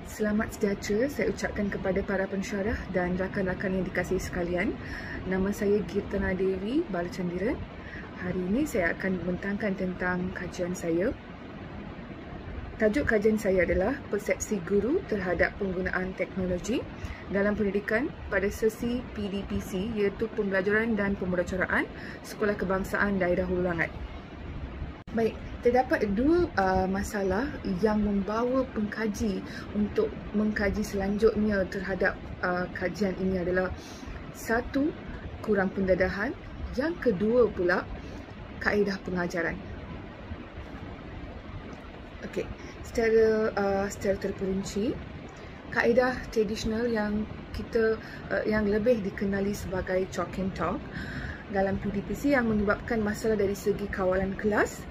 Selamat sejahtera saya ucapkan kepada para pensyarah dan rakan-rakan yang dikasihi sekalian. Nama saya Girtana Dewi Balachandran. Hari ini saya akan membentangkan tentang kajian saya. Tajuk kajian saya adalah persepsi guru terhadap penggunaan teknologi dalam pendidikan pada sesi PDPC, iaitu Pembelajaran dan Pemudahcaraan Sekolah Kebangsaan Daerah Hulu Langat. Baik, terdapat dua masalah yang membawa pengkaji untuk mengkaji selanjutnya terhadap kajian ini adalah satu, kurang pendedahan, yang kedua pula kaedah pengajaran. Okey, secara terperinci, kaedah tradisional yang yang lebih dikenali sebagai chalk and talk dalam PDPC yang menyebabkan masalah dari segi kawalan kelas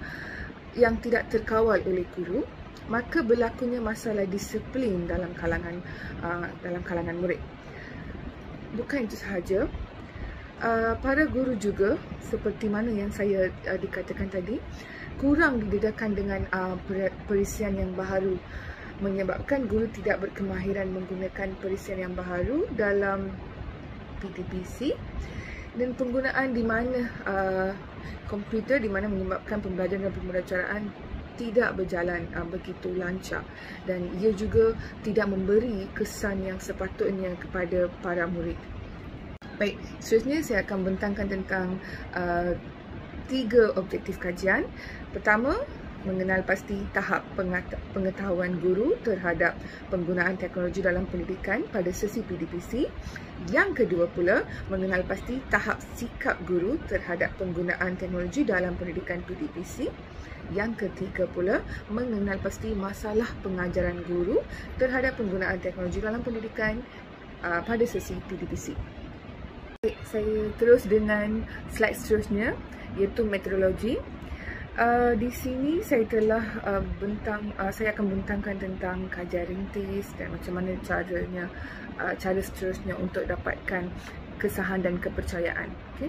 yang tidak terkawal oleh guru, maka berlakunya masalah disiplin dalam kalangan murid. Bukan itu sahaja, para guru juga seperti mana yang saya dikatakan tadi, kurang didedakan dengan perisian yang baharu, menyebabkan guru tidak berkemahiran menggunakan perisian yang baharu dalam PDPC, dan penggunaan di mana komputer di mana menyebabkan pembelajaran dan pembelajaran tidak berjalan begitu lancar, dan ia juga tidak memberi kesan yang sepatutnya kepada para murid. Baik, seterusnya saya akan bentangkan tentang tiga objektif kajian. Pertama, mengenal pasti tahap pengetahuan guru terhadap penggunaan teknologi dalam pendidikan pada sesi PDPC. Yang kedua pula, mengenal pasti tahap sikap guru terhadap penggunaan teknologi dalam pendidikan PDPC. Yang ketiga pula, mengenal pasti masalah pengajaran guru terhadap penggunaan teknologi dalam pendidikan pada sesi PDPC. Baik, saya terus dengan slide seterusnya, iaitu metodologi. Di sini saya telah saya akan bentangkan tentang kajian rintis dan macam mana cara seterusnya untuk dapatkan kesahan dan kepercayaan. Okay.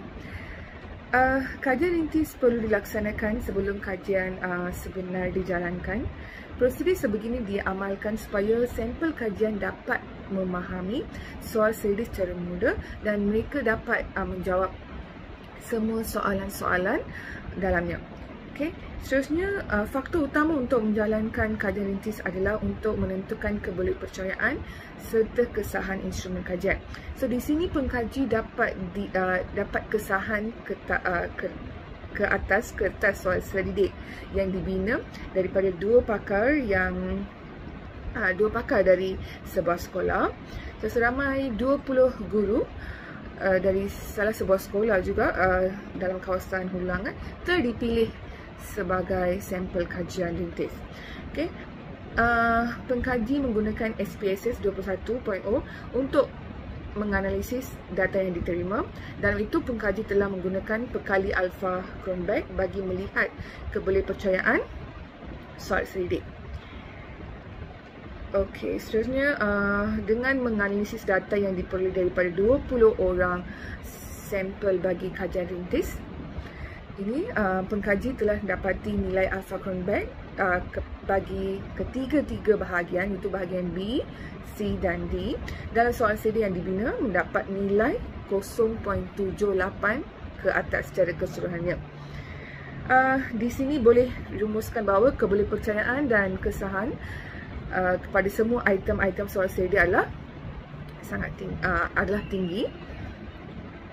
Kajian rintis perlu dilaksanakan sebelum kajian sebenar dijalankan. Prosedur sebegini diamalkan supaya sampel kajian dapat memahami soal series secara mudah dan mereka dapat menjawab semua soalan-soalan dalamnya. Okay. Seterusnya, faktor utama untuk menjalankan kajian rintis adalah untuk menentukan kepercayaan serta kesahan instrumen kajian. So di sini pengkaji dapat kesahan ke atas kertas soal selidik yang dibina daripada dua pakar dari sebuah sekolah. So, seramai 20 guru dari salah sebuah sekolah juga dalam kawasan Hulu Langat terdipilih sebagai sampel kajian rintis. Okay. Pengkaji menggunakan SPSS 21.0 untuk menganalisis data yang diterima. Dalam itu, pengkaji telah menggunakan pekali alpha Cronbach bagi melihat kepercayaan soal selidik. Okey, seterusnya dengan menganalisis data yang diperoleh daripada 20 orang sampel bagi kajian rintis, ini pengkaji telah dapati nilai alpha Cronbach bagi ketiga-tiga bahagian, iaitu bahagian B, C dan D. Dalam soal CD yang dibina mendapat nilai 0.78 ke atas secara keseluruhannya. Di sini boleh dirumuskan bahawa kepercayaan dan kesahan kepada semua item-item soal CD adalah tinggi.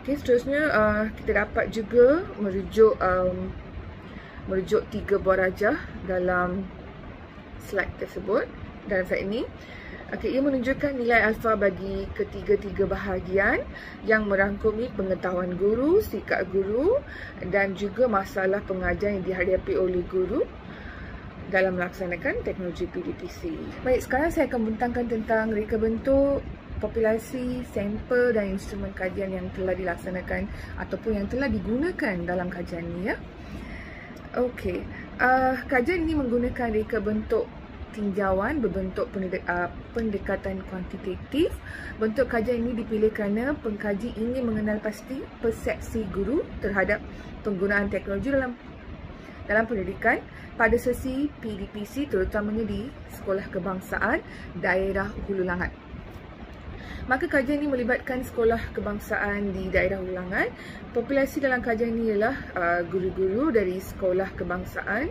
Okay, seterusnya kita dapat juga merujuk tiga buah rajah dalam slide tersebut, dalam slide ini. Okay, ia menunjukkan nilai alfa bagi ketiga-tiga bahagian yang merangkumi pengetahuan guru, sikap guru dan juga masalah pengajar yang dihadapi oleh guru dalam melaksanakan teknologi PDPC. Baik, sekarang saya akan bentangkan tentang reka bentuk, populasi, sampel dan instrumen kajian yang telah dilaksanakan ataupun yang telah digunakan dalam kajian ini, ya. Okey, kajian ini menggunakan reka bentuk tinjauan berbentuk pendekatan kuantitatif. Bentuk kajian ini dipilih kerana pengkaji ingin mengenal pasti persepsi guru terhadap penggunaan teknologi dalam pendidikan pada sesi PDPC, terutamanya di sekolah kebangsaan daerah Hulu Langat. Maka kajian ini melibatkan sekolah kebangsaan di daerah Hulu Langat. Populasi dalam kajian ini ialah guru-guru dari sekolah kebangsaan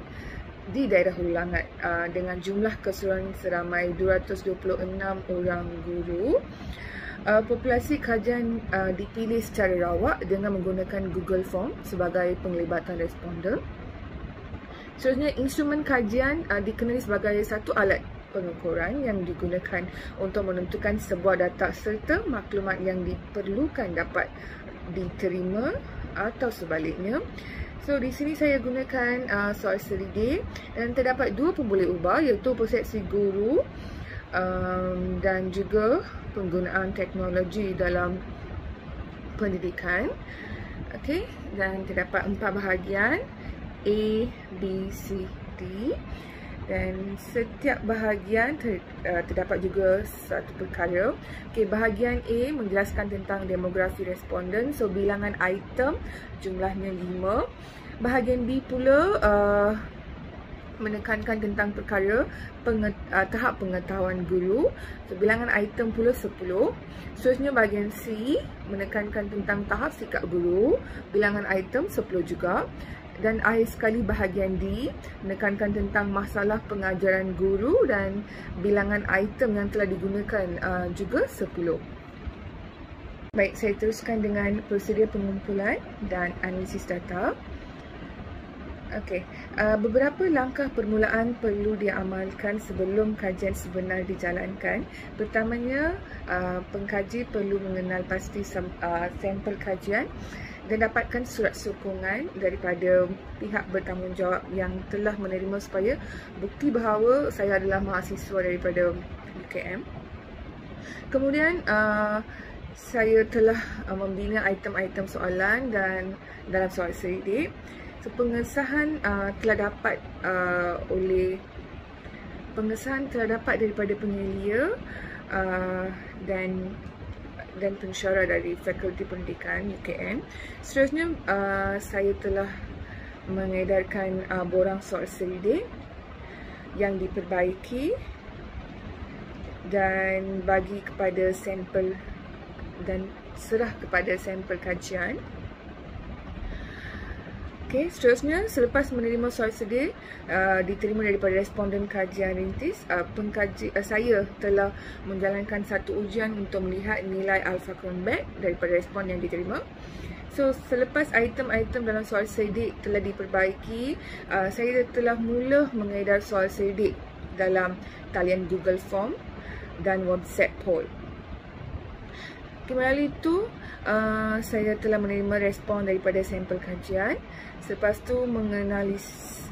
di daerah Hulu Langat dengan jumlah keseluruhan seramai 226 orang guru. Populasi kajian dipilih secara rawak dengan menggunakan Google Form sebagai penglibatan responden. Seterusnya, instrumen kajian dikenali sebagai satu alat pengukuran yang digunakan untuk menentukan sebuah data serta maklumat yang diperlukan dapat diterima atau sebaliknya. So, di sini saya gunakan soal seri D dan terdapat dua pemboleh ubah, iaitu persepsi guru dan juga penggunaan teknologi dalam pendidikan. Okey, dan terdapat 4 bahagian A, B, C, D. Dan setiap bahagian terdapat juga satu perkara. Okey, bahagian A menjelaskan tentang demografi responden. So, bilangan item jumlahnya 5. Bahagian B pula menekankan tentang perkara tahap pengetahuan guru. So, bilangan item pula 10. Seterusnya bahagian C menekankan tentang tahap sikap guru. Bilangan item 10 juga. Dan akhir sekali bahagian D menekankan tentang masalah pengajaran guru dan bilangan item yang telah digunakan juga 10. Baik, saya teruskan dengan prosedur pengumpulan dan analisis data. Okey, beberapa langkah permulaan perlu diamalkan sebelum kajian sebenar dijalankan. Pertamanya, pengkaji perlu mengenal pasti sampel kajian dan dapatkan surat sokongan daripada pihak bertanggungjawab yang telah menerima supaya bukti bahawa saya adalah mahasiswa daripada UKM. Kemudian saya telah membina item-item soalan dan dalam soal seri D. So, pengesahan telah dapat daripada penyelia dan pensyarah dari Fakulti Pendidikan UKM. Seterusnya, saya telah mengedarkan borang soal seri D yang diperbaiki dan bagi kepada sampel dan serah kepada sampel kajian. Okey, seterusnya, selepas menerima soal seri D diterima daripada responden kajian rintis, saya telah menjalankan satu ujian untuk melihat nilai alpha cronbet daripada respon yang diterima. So, selepas item-item dalam soal seri D telah diperbaiki, saya telah mula mengedar soal seri D dalam talian Google Form dan WhatsApp poll. Melalui itu, saya telah menerima respon daripada sampel kajian. Selepas tu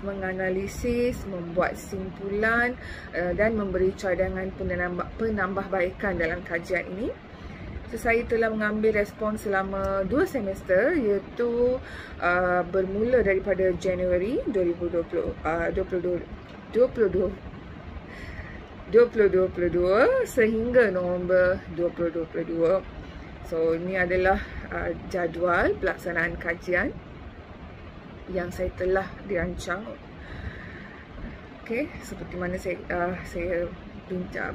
menganalisis, membuat simpulan dan memberi cadangan penambahbaikan dalam kajian ini. So, saya telah mengambil respon selama 2 semester, iaitu bermula daripada Januari 2022 sehingga November 2022. So, ini adalah jadual pelaksanaan kajian yang saya telah dirancang. Okey, seperti mana saya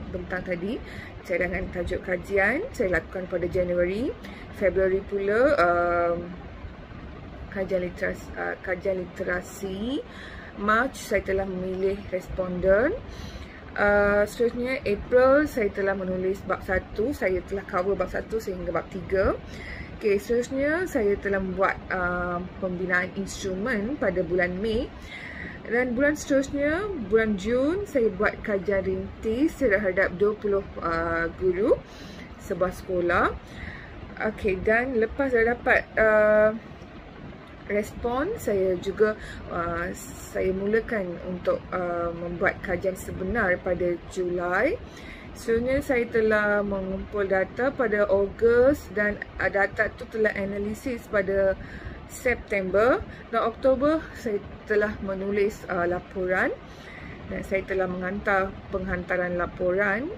bentang tadi, cadangan tajuk kajian saya lakukan pada Januari. Februari pula kajian literasi. Mac saya telah memilih responden. Seterusnya, April saya telah menulis bab 1. Saya telah cover bab 1 sehingga bab 3. Okey, seterusnya saya telah membuat pembinaan instrumen pada bulan Mei. Dan bulan seterusnya, bulan Jun, saya buat kajian rintis terhadap 20 guru sebuah sekolah. Okey, dan lepas dah dapat respon, saya juga saya mulakan untuk membuat kajian sebenar pada Julai. Sebenarnya saya telah mengumpul data pada Ogos dan data itu telah analisis pada September, dan Oktober saya telah menulis laporan dan saya telah menghantar penghantaran laporan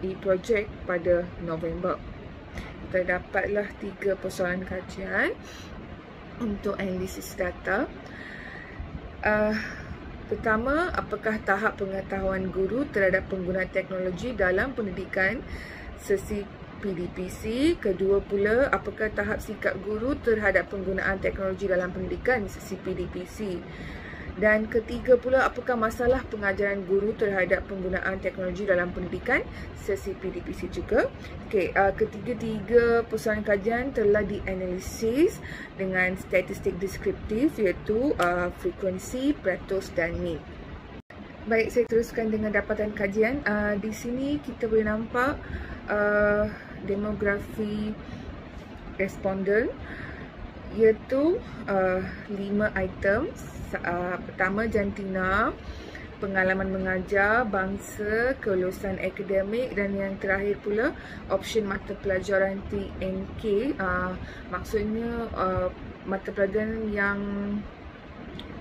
e-project pada November. Terdapatlah 3 persoalan kajian untuk analisis data. Pertama, apakah tahap pengetahuan guru terhadap penggunaan teknologi dalam pendidikan sesi PDPC? Kedua pula, apakah tahap sikap guru terhadap penggunaan teknologi dalam pendidikan sesi PDPC? Dan ketiga pula, apakah masalah pengajaran guru terhadap penggunaan teknologi dalam pendidikan sesi PDPC juga? Okey, ketiga-tiga persoalan kajian telah dianalisis dengan statistik deskriptif iaitu frekuensi, Pareto dan mean. Baik, saya teruskan dengan dapatan kajian. Di sini kita boleh nampak demografi responden iaitu 5 item. Pertama, jantina, pengalaman mengajar, bangsa, kelulusan akademik, dan yang terakhir pula option mata pelajaran TNK. Maksudnya mata pelajaran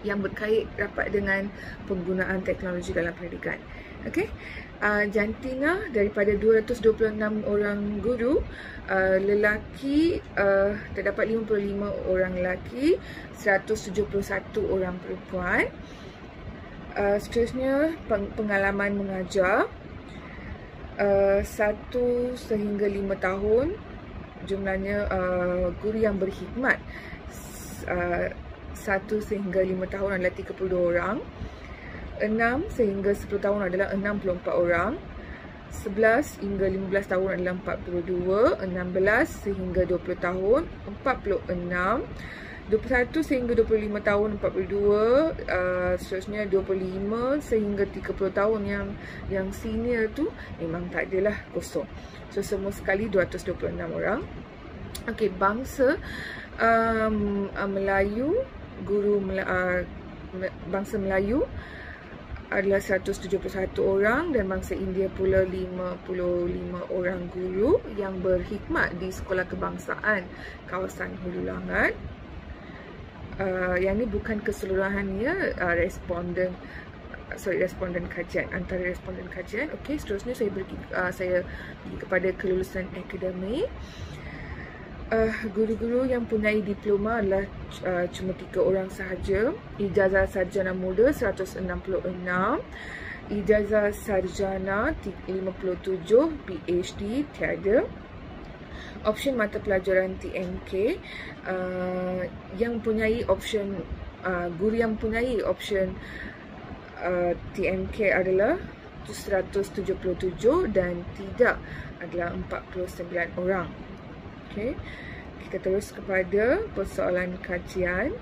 yang berkait rapat dengan penggunaan teknologi dalam pendidikan. Okey. Jantina daripada 226 orang guru, lelaki terdapat 55 orang lelaki, 171 orang perempuan. Seterusnya pengalaman mengajar 1 sehingga 5 tahun, jumlahnya guru yang berkhidmat 1 sehingga 5 tahun adalah 32 orang. 6 sehingga 10 tahun adalah 64 orang. 11 hingga 15 tahun adalah 42. 16 sehingga 20 tahun 46. 21 sehingga 25 tahun 42. Seterusnya 25 sehingga 30 tahun yang senior tu memang tak adalah, kosong. So semua sekali 226 orang. Okey, bangsa Melayu, guru bangsa Melayu adalah 171 orang, dan bangsa India pula 55 orang guru yang berkhidmat di sekolah kebangsaan kawasan Hulu Langat. Yang ni bukan keseluruhannya responden kajian, antara responden kajian. Okey, seterusnya saya pergi kepada kelulusan akademik. Guru-guru yang mempunyai diploma adalah cuma 3 orang sahaja. Ijazah sarjana muda 166, ijazah sarjana 57, PhD tiada. Option mata pelajaran TNK yang mempunyai option guru yang mempunyai option TNK adalah 177 dan tidak adalah 49 orang. Okay. Kita terus kepada persoalan kajian.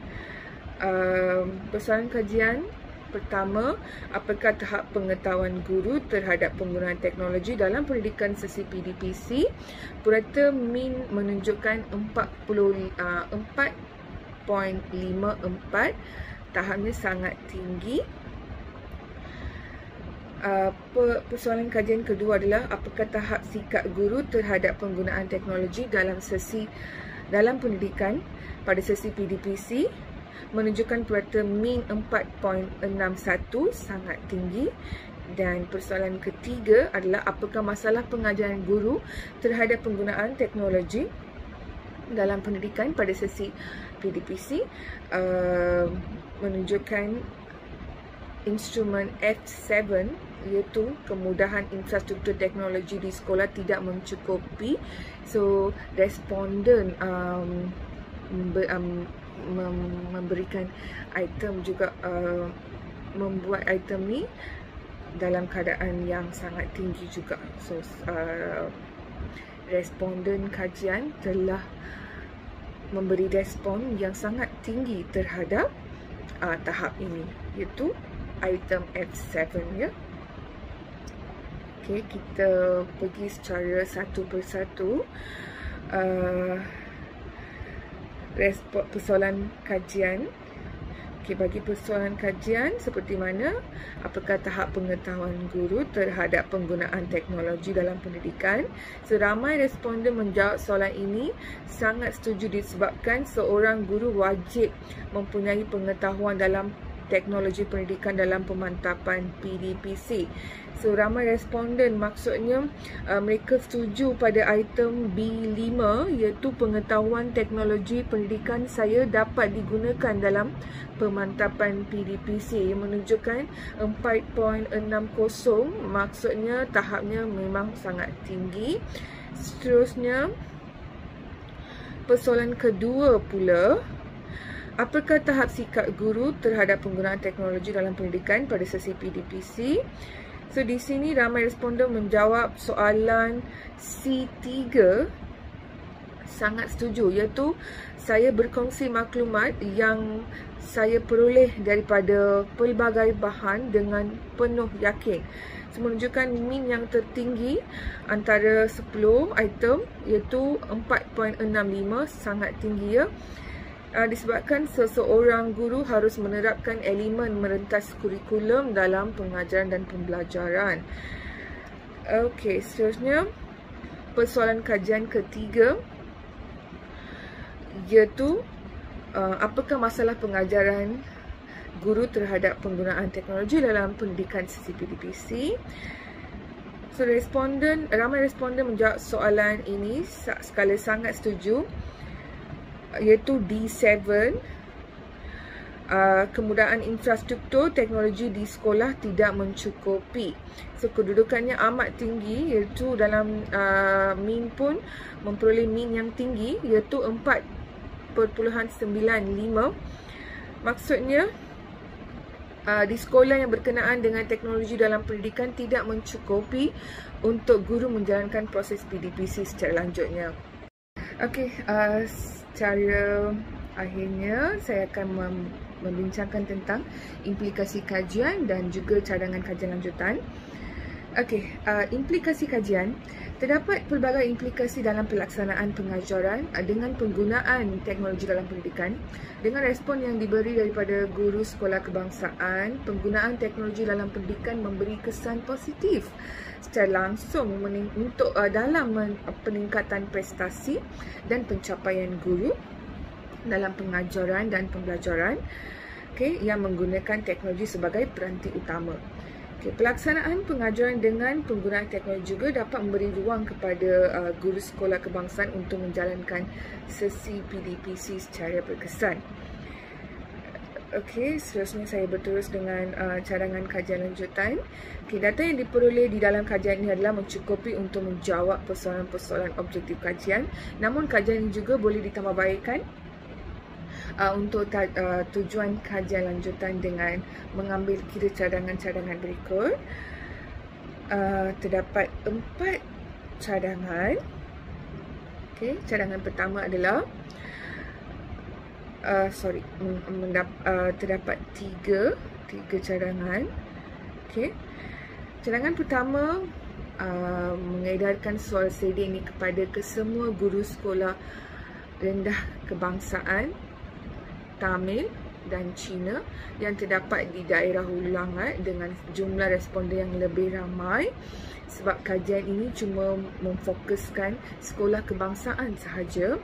Persoalan kajian pertama, apakah tahap pengetahuan guru terhadap penggunaan teknologi dalam pendidikan sesi PDPC? Purata mean menunjukkan 4.54. Tahapnya sangat tinggi. Persoalan kajian kedua adalah apakah tahap sikap guru terhadap penggunaan teknologi dalam pendidikan pada sesi PDPC? Menunjukkan purata mean 4.61, sangat tinggi. Dan persoalan ketiga adalah apakah masalah pengajaran guru terhadap penggunaan teknologi dalam pendidikan pada sesi PDPC? Menunjukkan instrumen F7 iaitu kemudahan infrastruktur teknologi di sekolah tidak mencukupi. So responden memberikan item juga membuat item ni dalam keadaan yang sangat tinggi juga. So responden kajian telah memberi respon yang sangat tinggi terhadap tahap ini, iaitu item F7 ya. Okey, kita pergi secara satu persatu. Persoalan kajian. Okey, bagi persoalan kajian seperti mana? Apakah tahap pengetahuan guru terhadap penggunaan teknologi dalam pendidikan? Seramai responden menjawab soalan ini sangat setuju disebabkan seorang guru wajib mempunyai pengetahuan dalam teknologi pendidikan dalam pemantapan PDPC. So, ramai responden maksudnya mereka setuju pada item B5 iaitu pengetahuan teknologi pendidikan saya dapat digunakan dalam pemantapan PDPC yang menunjukkan 4.60, maksudnya tahapnya memang sangat tinggi. Seterusnya, persoalan kedua pula, apakah tahap sikap guru terhadap penggunaan teknologi dalam pendidikan pada sesi PDPC? So, di sini ramai responden menjawab soalan C3 sangat setuju, iaitu saya berkongsi maklumat yang saya peroleh daripada pelbagai bahan dengan penuh yakin. So, menunjukkan min yang tertinggi antara 10 item iaitu 4.65, sangat tinggi ya. Disebabkan seseorang guru harus menerapkan elemen merentas kurikulum dalam pengajaran dan pembelajaran. Okey, seterusnya persoalan kajian ketiga iaitu apakah masalah pengajaran guru terhadap penggunaan teknologi dalam pendidikan sesi PDPC. So, ramai responden menjawab soalan ini sekala sangat setuju, iaitu D7, kemudahan infrastruktur teknologi di sekolah tidak mencukupi. So, kedudukannya amat tinggi, iaitu dalam min pun memperoleh min yang tinggi, iaitu 4.95. Maksudnya di sekolah yang berkenaan dengan teknologi dalam pendidikan tidak mencukupi untuk guru menjalankan proses PDPC secara lanjutnya. Okey, secara akhirnya saya akan membincangkan tentang implikasi kajian dan juga cadangan kajian lanjutan. Okey, implikasi kajian. Terdapat pelbagai implikasi dalam pelaksanaan pengajaran dengan penggunaan teknologi dalam pendidikan. Dengan respon yang diberi daripada guru sekolah kebangsaan, penggunaan teknologi dalam pendidikan memberi kesan positif secara langsung untuk dalam peningkatan prestasi dan pencapaian guru dalam pengajaran dan pembelajaran, yang menggunakan teknologi sebagai peranti utama. Pelaksanaan pengajaran dengan penggunaan teknologi juga dapat memberi ruang kepada guru sekolah kebangsaan untuk menjalankan sesi PDPC secara berkesan. Okey, seterusnya saya berterus dengan cadangan kajian lanjutan. Data yang diperoleh di dalam kajian ini adalah mencukupi untuk menjawab persoalan-persoalan objektif kajian. Namun kajian ini juga boleh ditambahbaikkan untuk tujuan kajian lanjutan dengan mengambil kira cadangan-cadangan berikut. Terdapat 4 cadangan. Okey, cadangan pertama adalah terdapat tiga cadangan. Okey. Cadangan pertama mengedarkan soal sedia ini kepada kesemua guru sekolah rendah kebangsaan Tamil dan Cina yang terdapat di daerah Hulu Langat dengan jumlah responden yang lebih ramai, sebab kajian ini cuma memfokuskan sekolah kebangsaan sahaja.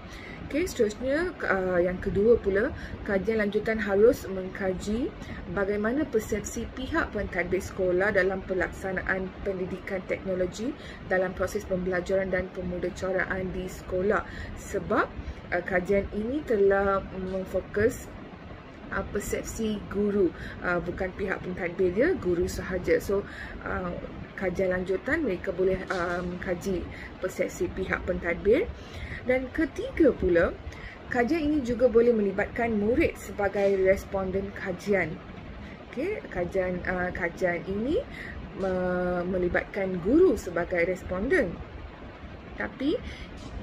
Okey, seterusnya yang kedua pula, kajian lanjutan harus mengkaji bagaimana persepsi pihak pentadbir sekolah dalam pelaksanaan pendidikan teknologi dalam proses pembelajaran dan pemudacaraan di sekolah, sebab kajian ini telah memfokus persepsi guru, bukan pihak pentadbir dia, guru sahaja. So, kajian lanjutan mereka boleh mengkaji persepsi pihak pentadbir. Dan ketiga pula, kajian ini juga boleh melibatkan murid sebagai responden kajian. Okey, kajian ini melibatkan guru sebagai responden. Tapi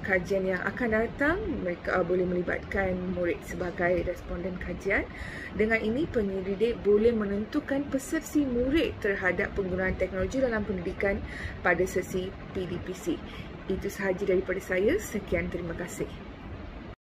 kajian yang akan datang, mereka boleh melibatkan murid sebagai responden kajian. Dengan ini, penyelidik boleh menentukan persepsi murid terhadap penggunaan teknologi dalam pendidikan pada sesi PDPC. Itu sahaja daripada saya. Sekian, terima kasih.